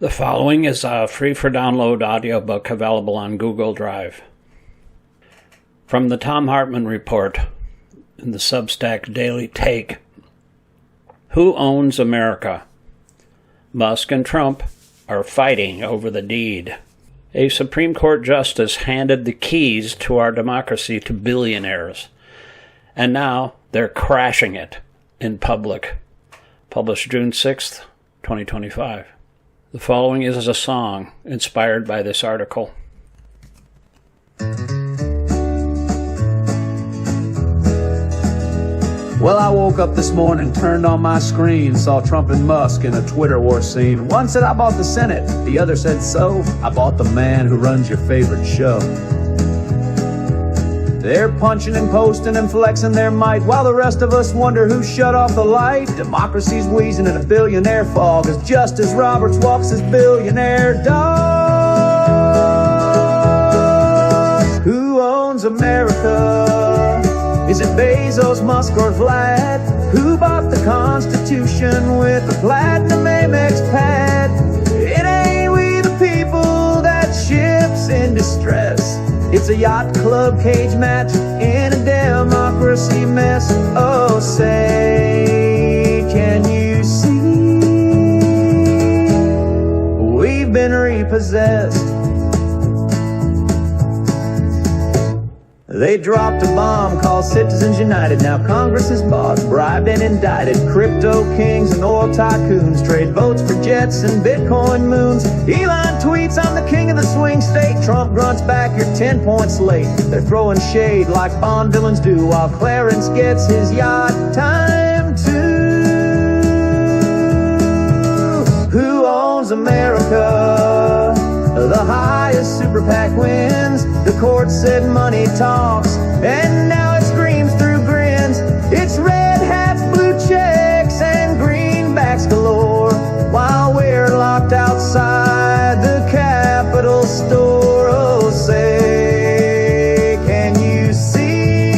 The following is a free-for-download audiobook available on Google Drive. From the Thom Hartmann Report in the Substack Daily Take. Who owns America? Musk and Trump are fighting over the deed. A Supreme Court justice handed the keys to our democracy to billionaires, and now they're crashing it in public. Published June 6th, 2025. The following is a song inspired by this article. Well, I woke up this morning, turned on my screen, saw Trump and Musk in a Twitter war scene. One said, I bought the Senate. The other said, so I bought the man who runs your favorite show. They're punching and posting and flexing their might, while the rest of us wonder who shut off the light. Democracy's wheezing in a billionaire fog as Justice Roberts walks his billionaire dog. Who owns America? Is it Bezos, Musk, or Vlad? Who bought the Constitution with a platinum Amex pad? It ain't we the people, that ship's in distress. It's a yacht club cage match in a democracy mess. Oh, say, can you see? We've been repossessed. They dropped a bomb called Citizens United. Now Congress is bought, bribed and indicted. Crypto kings and oil tycoons trade votes for jets and Bitcoin moons. Elon tweets, I'm the king of the swing state. Trump grunts back, you're 10 points late. They're throwing shade like Bond villains do, while Clarence gets his yacht time too. Who owns America? The highest super PAC wins. The court said money talks, and now it screams through grins. It's red hats, blue checks, and greenbacks galore, while we're locked outside the Capitol store. Oh, say, can you see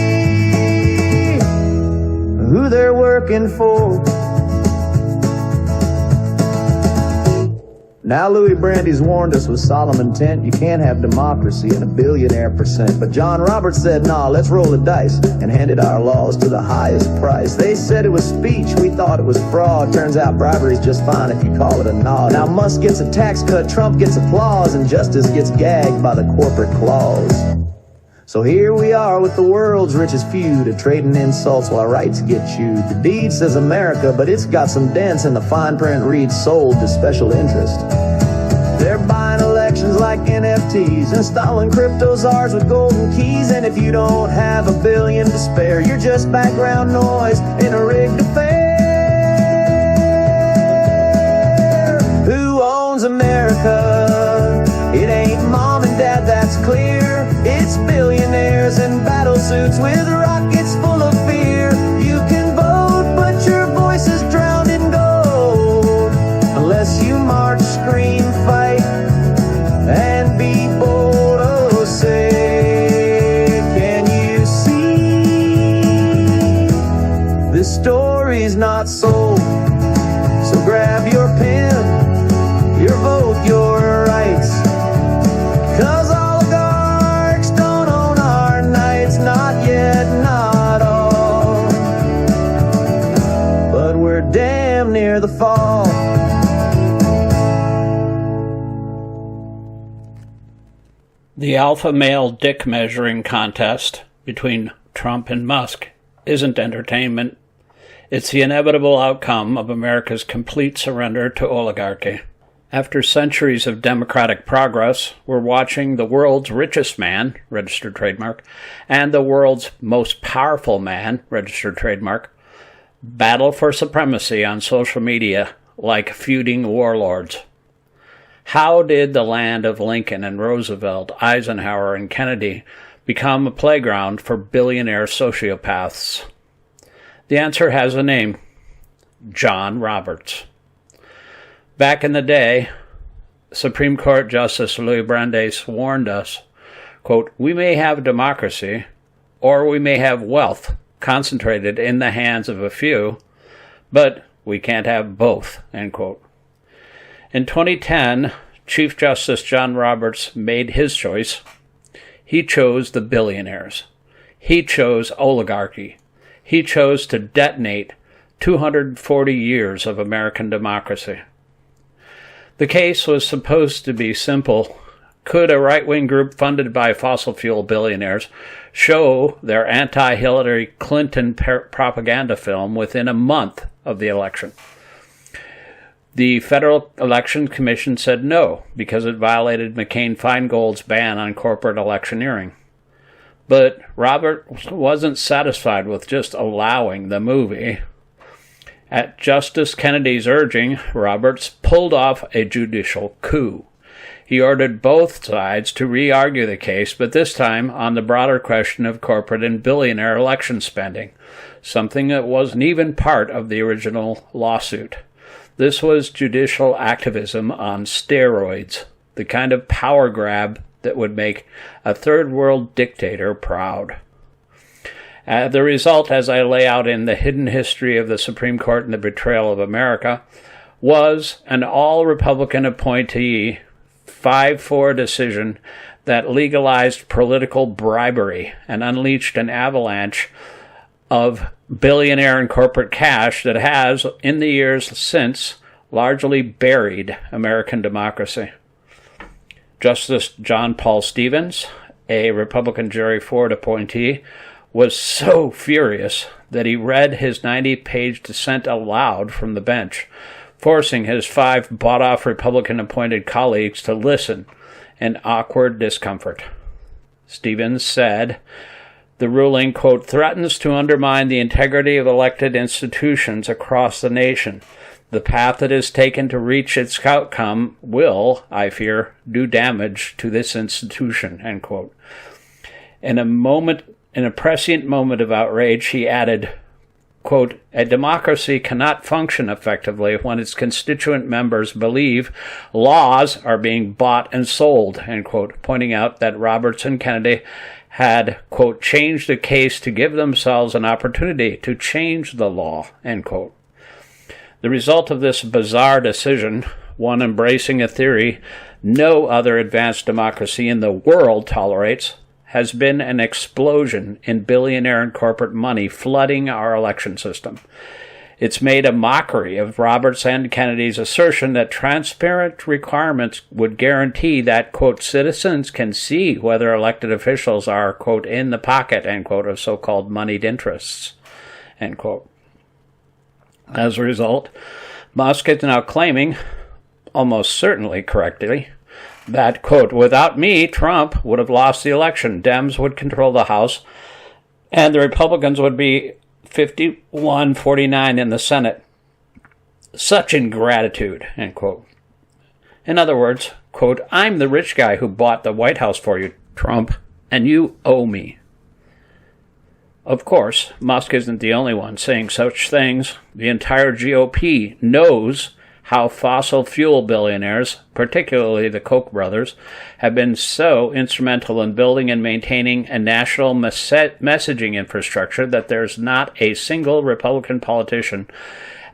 who they're working for? Now Louis Brandeis warned us with solemn intent, you can't have democracy and a billionaire percent. But John Roberts said, nah, let's roll the dice, and handed our laws to the highest price. They said it was speech, we thought it was fraud. Turns out bribery's just fine if you call it a nod. Now Musk gets a tax cut, Trump gets applause, and justice gets gagged by the corporate claws. So here we are with the world's richest few, to trading insults while rights get chewed. The deed says America, but it's got some dents, and the fine print reads sold to special interest. They're buying elections like NFTs, installing crypto czars with golden keys. And if you don't have $1 billion to spare, you're just background noise in a rigged affair. Who owns America? It ain't mom and dad, that's clear. It's billionaires in battle suits with rockets full of fear. You can vote, but your voice is drowned in gold, unless you march, scream, fight, and be bold. Oh, say, can you see? This story's not sold. So grab your pen, your vote, your rights. 'Cause oligarchs don't own our nights, not yet, not all. But we're damn near the fall. The alpha male dick measuring contest between Trump and Musk isn't entertainment. It's the inevitable outcome of America's complete surrender to oligarchy. After centuries of democratic progress, we're watching the world's richest man, registered trademark, and the world's most powerful man, registered trademark, battle for supremacy on social media like feuding warlords. How did the land of Lincoln and Roosevelt, Eisenhower, and Kennedy become a playground for billionaire sociopaths? The answer has a name: John Roberts. Back in the day, Supreme Court Justice Louise Brandeis warned us, quote, we may have democracy, or we may have wealth concentrated in the hands of a few, but we can't have both, end quote. In 2010, Chief Justice John Roberts made his choice. He chose the billionaires. He chose oligarchy. He chose to detonate 240 years of American democracy. The case was supposed to be simple. Could a right-wing group funded by fossil fuel billionaires show their anti-Hillary Clinton propaganda film within a month of the election? The Federal Election Commission said no, because it violated McCain-Feingold's ban on corporate electioneering. But Roberts wasn't satisfied with just allowing the movie. At Justice Kennedy's urging, Roberts pulled off a judicial coup. He ordered both sides to re-argue the case, but this time on the broader question of corporate and billionaire election spending, something that wasn't even part of the original lawsuit. This was judicial activism on steroids, the kind of power grab that would make a third-world dictator proud. The result, as I lay out in The Hidden History of the Supreme Court and the Betrayal of America, was an all-Republican appointee 5-4 decision that legalized political bribery and unleashed an avalanche of billionaire and corporate cash that has, in the years since, largely buried American democracy. Justice John Paul Stevens, a Republican Jerry Ford appointee, was so furious that he read his 90-page dissent aloud from the bench, forcing his 5 bought-off Republican-appointed colleagues to listen in awkward discomfort. Stevens said, the ruling, quote, threatens to undermine the integrity of elected institutions across the nation. The path it has taken to reach its outcome will, I fear, do damage to this institution, end quote. In a prescient moment of outrage, he added, quote, a democracy cannot function effectively when its constituent members believe laws are being bought and sold, end quote, pointing out that Roberts and Kennedy had, quote, changed the case to give themselves an opportunity to change the law, end quote. The result of this bizarre decision, one embracing a theory no other advanced democracy in the world tolerates, has been an explosion in billionaire and corporate money flooding our election system. It's made a mockery of Roberts and Kennedy's assertion that transparent requirements would guarantee that, quote, citizens can see whether elected officials are, quote, in the pocket, end quote, of so-called moneyed interests, end quote. As a result, Musk is now claiming, almost certainly correctly, that, quote, without me, Trump would have lost the election, Dems would control the House, and the Republicans would be 51-49 in the Senate. Such ingratitude, end quote. In other words, quote, I'm the rich guy who bought the White House for you, Trump, and you owe me. Of course, Musk isn't the only one saying such things. The entire GOP knows how fossil fuel billionaires, particularly the Koch brothers, have been so instrumental in building and maintaining a national messaging infrastructure that there's not a single Republican politician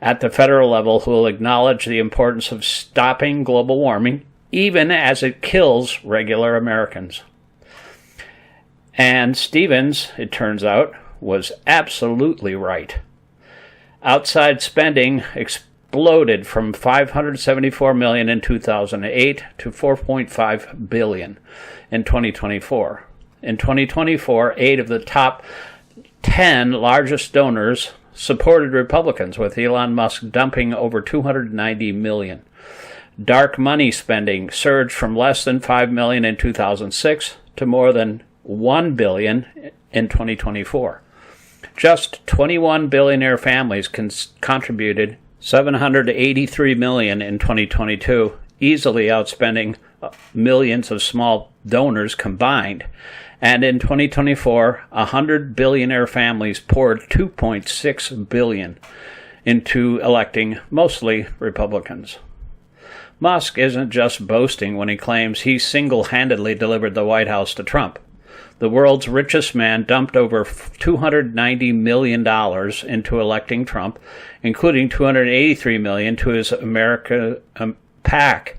at the federal level who will acknowledge the importance of stopping global warming, even as it kills regular Americans. And Stevens, it turns out, was absolutely right. Outside spending exploded from $574 million in 2008 to $4.5 billion in 2024. In 2024, 8 of the top 10 largest donors supported Republicans, with Elon Musk dumping over $290 million. Dark money spending surged from less than $5 million in 2006 to more than $1 billion in 2024. Just 21 billionaire families contributed $783 million in 2022, easily outspending millions of small donors combined. And in 2024, 100 billionaire families poured $2.6 billion into electing mostly Republicans. Musk isn't just boasting when he claims he single-handedly delivered the White House to Trump. The world's richest man dumped over $290 million into electing Trump, including $283 million to his PAC,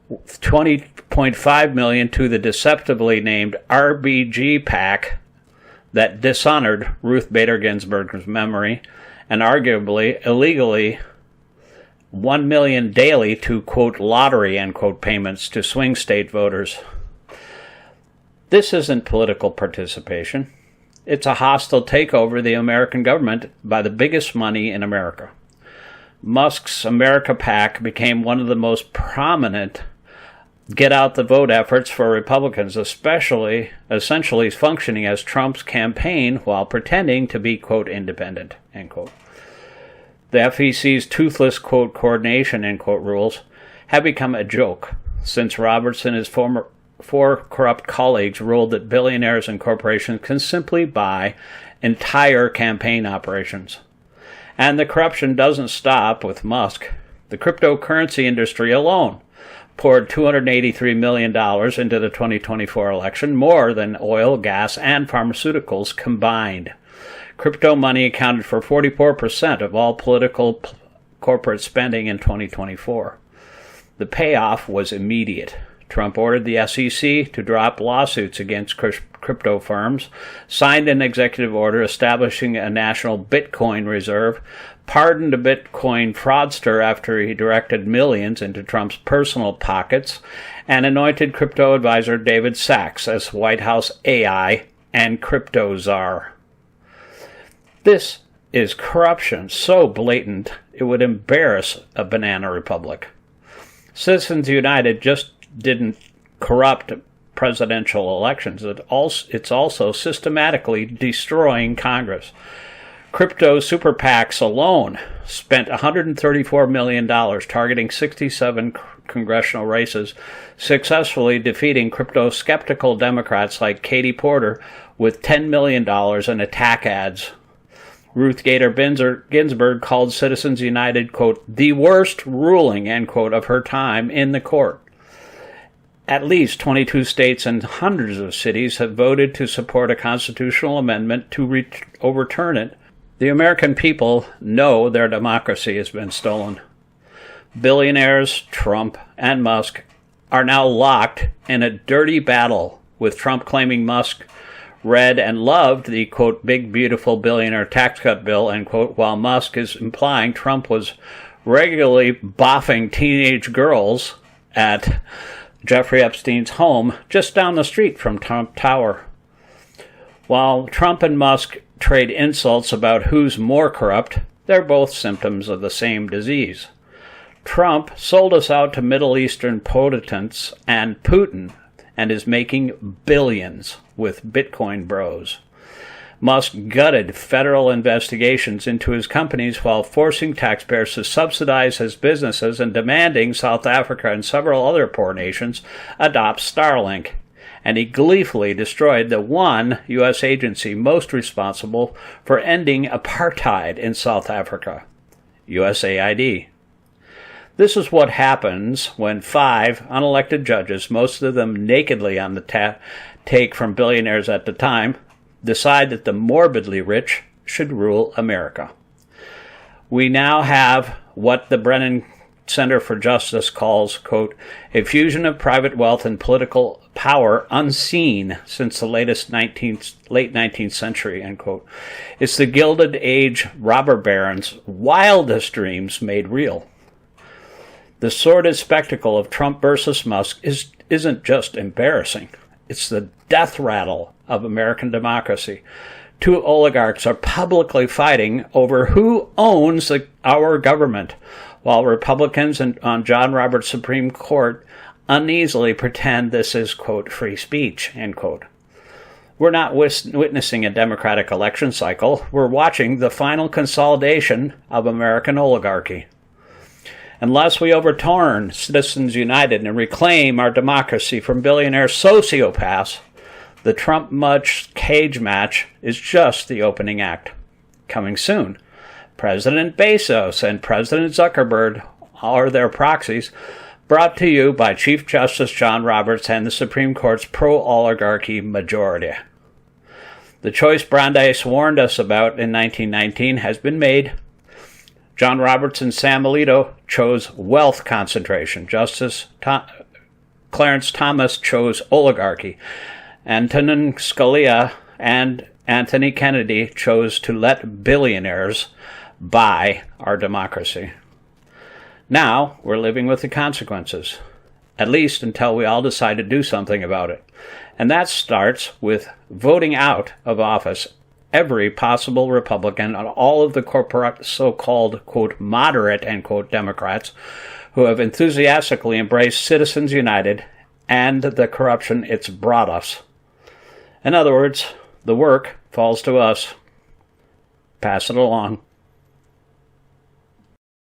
$20.5 million to the deceptively named RBG PAC that dishonored Ruth Bader Ginsburg's memory, and arguably illegally $1 million daily to, quote, lottery, end quote, payments to swing state voters. This isn't political participation. It's a hostile takeover of the American government by the biggest money in America. Musk's America PAC became one of the most prominent get-out-the-vote efforts for Republicans, essentially functioning as Trump's campaign while pretending to be, quote, independent, end quote. The FEC's toothless, quote, coordination, end quote, rules have become a joke since Roberts and his four corrupt colleagues ruled that billionaires and corporations can simply buy entire campaign operations. And the corruption doesn't stop with Musk. The cryptocurrency industry alone poured $283 million into the 2024 election, more than oil, gas, and pharmaceuticals combined. Crypto money accounted for 44% of all political corporate spending in 2024. The payoff was immediate. Trump ordered the SEC to drop lawsuits against crypto firms, signed an executive order establishing a national Bitcoin reserve, pardoned a Bitcoin fraudster after he directed millions into Trump's personal pockets, and anointed crypto advisor David Sachs as White House AI and crypto czar. This is corruption so blatant it would embarrass a banana republic. Citizens United just didn't corrupt presidential elections. It's also systematically destroying Congress. Crypto super PACs alone spent $134 million targeting 67 congressional races, successfully defeating crypto-skeptical Democrats like Katie Porter with $10 million in attack ads. Ruth Bader Ginsburg called Citizens United, quote, the worst ruling, end quote, of her time in the court. At least 22 states and hundreds of cities have voted to support a constitutional amendment to overturn it. The American people know their democracy has been stolen. Billionaires, Trump and Musk, are now locked in a dirty battle, with Trump claiming Musk read and loved the, quote, big, beautiful billionaire tax cut bill, end quote, while Musk is implying Trump was regularly boffing teenage girls at Jeffrey Epstein's home just down the street from Trump Tower. While Trump and Musk trade insults about who's more corrupt, they're both symptoms of the same disease. Trump sold us out to Middle Eastern potentates and Putin and is making billions with Bitcoin bros. Musk gutted federal investigations into his companies while forcing taxpayers to subsidize his businesses and demanding South Africa and several other poor nations adopt Starlink. And he gleefully destroyed the one U.S. agency most responsible for ending apartheid in South Africa, USAID. This is what happens when 5 unelected judges, most of them nakedly on the take from billionaires at the time, decide that the morbidly rich should rule America. We now have what the Brennan Center for Justice calls, quote, a fusion of private wealth and political power unseen since the late 19th century, end quote. It's the Gilded Age robber barons' wildest dreams made real. The sordid spectacle of Trump versus Musk isn't just embarrassing. It's the death rattle of American democracy. 2 oligarchs are publicly fighting over who owns our government, while Republicans on John Roberts' Supreme Court uneasily pretend this is, quote, free speech, end quote. We're not witnessing a democratic election cycle. We're watching the final consolidation of American oligarchy. Unless we overturn Citizens United and reclaim our democracy from billionaire sociopaths, the Trump-Musk cage match is just the opening act. Coming soon, President Bezos and President Zuckerberg are their proxies, brought to you by Chief Justice John Roberts and the Supreme Court's pro-oligarchy majority. The choice Brandeis warned us about in 1919 has been made. John Roberts and Sam Alito chose wealth concentration. Clarence Thomas chose oligarchy. Antonin Scalia and Anthony Kennedy chose to let billionaires buy our democracy. Now we're living with the consequences, at least until we all decide to do something about it. And that starts with voting out of office every possible Republican and all of the corporate so-called, quote, moderate, end quote, Democrats who have enthusiastically embraced Citizens United and the corruption it's brought us. In other words, the work falls to us. Pass it along.